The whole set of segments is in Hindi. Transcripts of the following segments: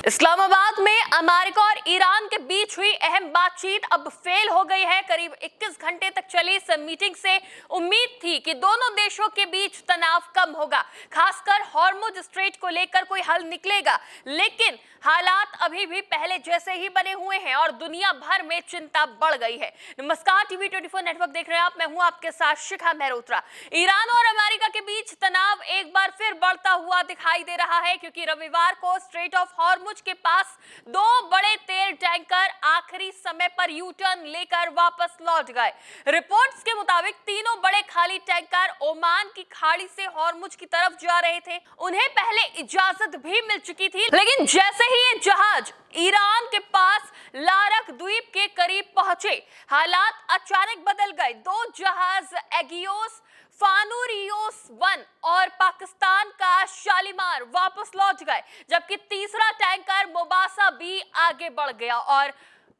इस्लामाबाद में अमेरिका और ईरान के बीच हुई अहम बातचीत अब फेल हो गई है। करीब 21 घंटे तक चली इस मीटिंग से उम्मीद थी कि दोनों देशों के बीच तनाव कम होगा, खासकर हॉर्मुज स्ट्रेट को लेकर कोई हल निकलेगा। लेकिन हालात अभी भी पहले जैसे ही बने हुए हैं और दुनिया भर में चिंता बढ़ गई है। नमस्कार, टीवी 24 नेटवर्क देख रहे हैं आप, मैं हूं आपके साथ शिखा मेहरोत्रा। ईरान और अमेरिका के बीच तनाव एक बार फिर बढ़ता हुआ दिखाई दे रहा है, क्योंकि रविवार को स्ट्रेट ऑफ हॉर्मुज के पास दो बड़े तेल टैंकर आखिरी समय पर यू टर्न लेकर वापस लौट गए। रिपोर्ट्स के मुताबिक तीनों बड़े खाली टैंकर ओमान की खाड़ी से हॉर्मुज की तरफ जा रहे थे। उन्हें पहले इजाजत भी मिल चुकी थी, लेकिन जैसे ही ये जहाज ईरान के पास लारक द्वीप के करीब पहुंचे, हालात अचानक बदल गए। दो जहाज एगियोस फानुरियोस 1 और पाकिस्तान का शालीमार वापस लौट गए, जबकि तीसरा टैंकर मोबासा भी आगे बढ़ गया और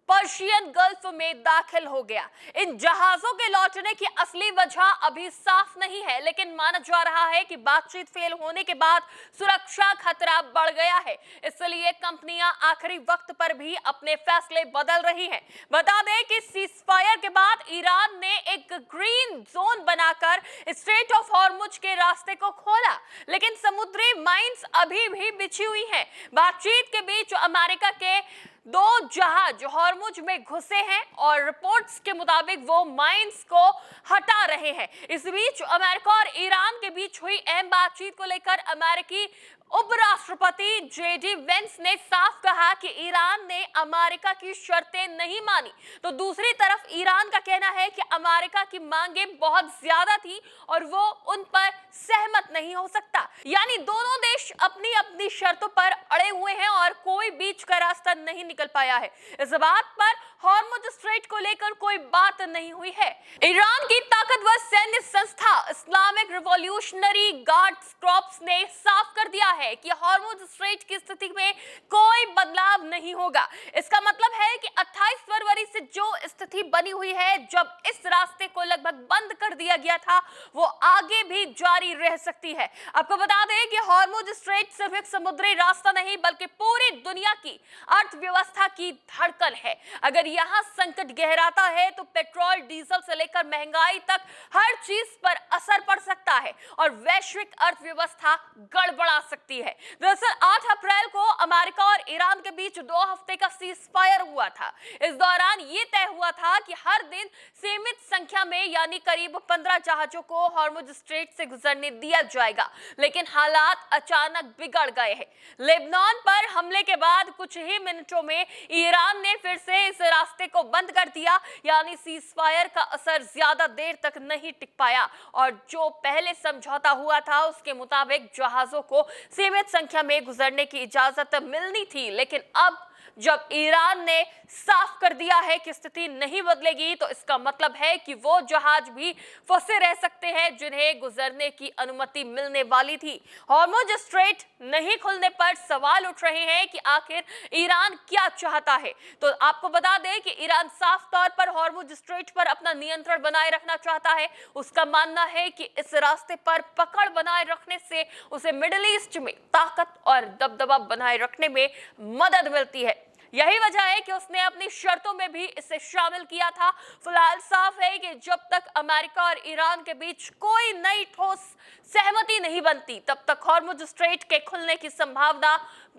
पर्शियन गल्फ में दाखिल हो गया। इन जहाजों के लौटने की असली वजह अभी साफ नहीं है, लेकिन माना जा रहा है कि बातचीत फेल होने के बाद सुरक्षा खतरा बढ़ गया है। इसलिए कंपनियां आखिरी वक्त पर भी अपने फैसले बदल रही हैं। बता दें कि सीजफायर के बाद ईरान ने एक ग्रीन जोन बनाकर स्ट्रेट ऑफ हॉर्मुज के रास्ते को खोला, लेकिन समुद्री माइंस अभी भी बिछी हुई हैं। बातचीत के बीच अमेरिका के दो जहाज हॉर्मुज में घुसे हैं और रिपोर्ट्स के मुताबिक वो माइंस को हटा रहे हैं। इस बीच अमेरिका और ईरान के बीच हुई अहम बातचीत को लेकर अमेरिकी उपराष्ट्रपति जेडी वेंस ने साफ कहा कि ईरान ने अमेरिका की शर्तें नहीं मानी, तो दूसरी तरफ ईरान का कहना है कि अमेरिका की मांगें बहुत ज्यादा थी और वो उन पर सहमत नहीं हो सकता। यानी दोनों देश अपनी अपनी शर्तों पर अड़े हुए हैं और कोई बीच का रास्ता नहीं निकल पाया है। इस बात पर हॉर्मुज स्ट्रेट को लेकर कोई बात नहीं हुई है। ईरान की ताकतवर सैन्य संस्था इस्लामिक रिवॉल्यूशनरी गार्ड्स कॉर्प्स ने साफ कर दिया है कि हॉर्मुज स्ट्रेट की स्थिति में कोई बदलाव नहीं होगा। इसका मतलब है कि 28 फरवरी से जो स्थिति बनी हुई है, जब इस रास्ते को लगभग बंद कर दिया गया था, वो आगे भी जारी रह सकती है। आपको बता दें कि हॉर्मुज स्ट्रेट सिर्फ एक समुद्री रास्ता नहीं, बल्कि पूरी दुनिया की अर्थव्यवस्था की धड़कन है। अगर यहाँ संकट गहराता है तो पेट्रोल डीजल से लेकर महंगाई तक हर चीज पर असर पड़ सकता है और वैश्विक अर्थव्यवस्था गड़बड़ा सकती है। दरअसल 8 अप्रैल को अमेरिका और ईरान के बीच 2 हफ्ते का सीजफायर हुआ था। इस दौरान ये तय हुआ था कि हर दिन सीमित संख्या में यानी करीब 15 जहाजों को हॉर्मुज स्ट्रेट से गुजरने दिया जाएगा, लेकिन हालात अचानक बिगड़ गए हैं। लेबनान पर हमले के बाद कुछ ही मिनटों में ईरान ने फिर से इस रास्ते को बंद कर दिया, यानी सीजफायर का असर ज्यादा देर तक नहीं टिक पाया और जो पहले समझौता हुआ था उसके मुताबिक जहाजों को सीमित संख्या में गुजरने की इजाजत मिलनी थी। लेकिन अब जब ईरान ने साफ कर दिया है कि स्थिति नहीं बदलेगी, तो इसका मतलब है कि वो जहाज भी फंसे रह सकते हैं जिन्हें गुजरने की अनुमति मिलने वाली थी। हॉर्मुज स्ट्रेट नहीं खुलने पर सवाल उठ रहे हैं कि आखिर ईरान क्या चाहता है। तो आपको बता दें कि ईरान साफ तौर पर हॉर्मुज स्ट्रेट पर अपना नियंत्रण बनाए रखना चाहता है। उसका मानना है कि इस रास्ते पर पकड़ बनाए रखने से उसे मिडिल ईस्ट में ताकत और दबदबा बनाए रखने में मदद मिलती है। यही वजह है कि उसने अपनी शर्तों में भी इसे शामिल किया था। फिलहाल साफ है कि जब तक अमेरिका और ईरान के बीच कोई नई ठोस सहमति नहीं बनती, तब तक हॉर्मुज स्ट्रेट के खुलने की संभावना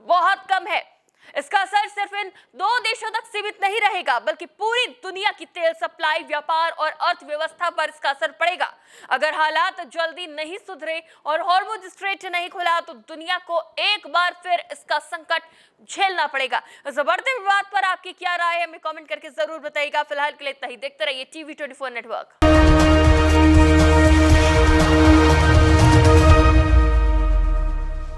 बहुत कम है। इसका असर सिर्फ इन दो देशों तक सीमित नहीं रहेगा, बल्कि पूरी दुनिया की तेल सप्लाई, व्यापार और अर्थव्यवस्था पर इसका असर पड़ेगा। अगर हालात जल्दी नहीं सुधरे और हॉर्मुज स्ट्रेट नहीं खुला, तो दुनिया को एक बार फिर इसका संकट झेलना पड़ेगा। इस बढ़ते विवाद पर आपकी क्या राय है, हमें कमेंट करके जरूर बताइएगा। फिलहाल के लिए इतना ही। देखते रहिए टीवी 24 नेटवर्क।